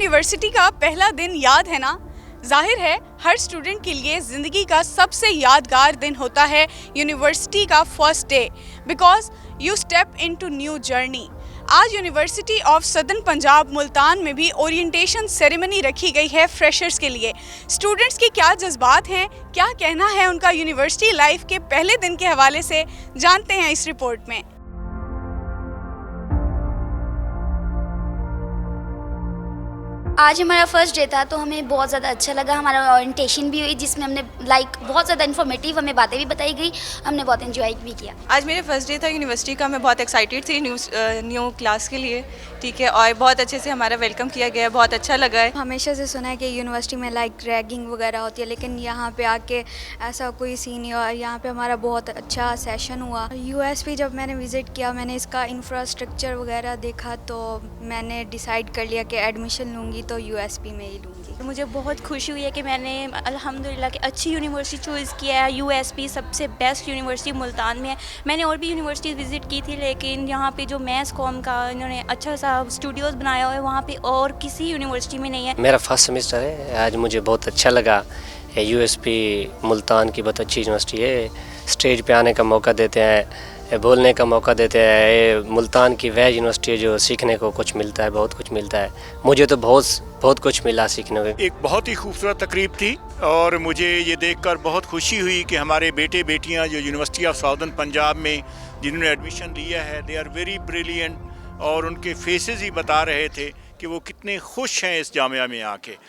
University का पहला दिन याद है ना? जाहिर है हर स्टूडेंट के लिए ज़िंदगी का सबसे यादगार दिन होता है यूनिवर्सिटी का first day, because you step into new journey. आज university of southern Punjab Multan में भी ओरिएंटेशन सेरेमनी रखी गई है फ्रेशर्स के लिए। स्टूडेंट्स की क्या जज्बात हैं, क्या कहना है उनका यूनिवर्सिटी लाइफ के पहले दिन के हवाले से, जानते हैं इस रिपोर्ट में। आज हमारा फर्स्ट डे था तो हमें बहुत ज़्यादा अच्छा लगा। हमारा ओरिएंटेशन भी हुई जिसमें हमने बहुत ज़्यादा इन्फॉर्मेटिव हमें बातें भी बताई गई, हमने बहुत एंजॉय भी किया। आज मेरा फर्स्ट डे था यूनिवर्सिटी का। मैं बहुत एक्साइटेड थी न्यू क्लास के लिए, ठीक है, और बहुत अच्छे से हमारा वेलकम किया गया, बहुत अच्छा लगा है। हमेशा से सुना है कि यूनिवर्सिटी में रैगिंग वगैरह होती है, लेकिन यहाँ पे आके ऐसा कोई सीन नहीं हुआ। यहाँ पे हमारा बहुत अच्छा सेशन हुआ। यूएसपी जब मैंने विज़िट किया, मैंने इसका इंफ्रास्ट्रक्चर वगैरह देखा तो मैंने डिसाइड कर लिया कि एडमिशन लूँगी तो यूएसपी में ही लूँगी। मुझे बहुत खुशी हुई है कि मैंने अल्हम्दुलिल्लाह की अच्छी यूनिवर्सिटी चूज़ किया है। यूएसपी सबसे बेस्ट यूनिवर्सिटी मुल्तान में है। मैंने और भी यूनिवर्सिटीज़ विज़िट की थी, लेकिन यहाँ पे जो मैस कॉम का इन्होंने अच्छा सा स्टूडियोज़ बनाया हुआ है, वहाँ पे और किसी यूनिवर्सिटी में नहीं है। मेरा फर्स्ट सेमेस्टर है, आज मुझे बहुत अच्छा लगा। यूएसपी मुल्तान की बहुत अच्छी यूनिवर्सिटी है। स्टेज पे आने का मौका देते हैं, बोलने का मौका देते हैं। ये मुल्तान की वह यूनिवर्सिटी है जो सीखने को कुछ मिलता है, बहुत कुछ मिलता है। मुझे तो बहुत कुछ मिला सीखने को। एक बहुत ही खूबसूरत तकरीब थी और मुझे ये देखकर बहुत खुशी हुई कि हमारे बेटे बेटियां जो यूनिवर्सिटी ऑफ साउदर्न पंजाब में जिन्होंने एडमिशन लिया है, दे आर वेरी ब्रिलियंट, और उनके फेसेस ही बता रहे थे कि वो कितने खुश हैं इस जामिया में आके।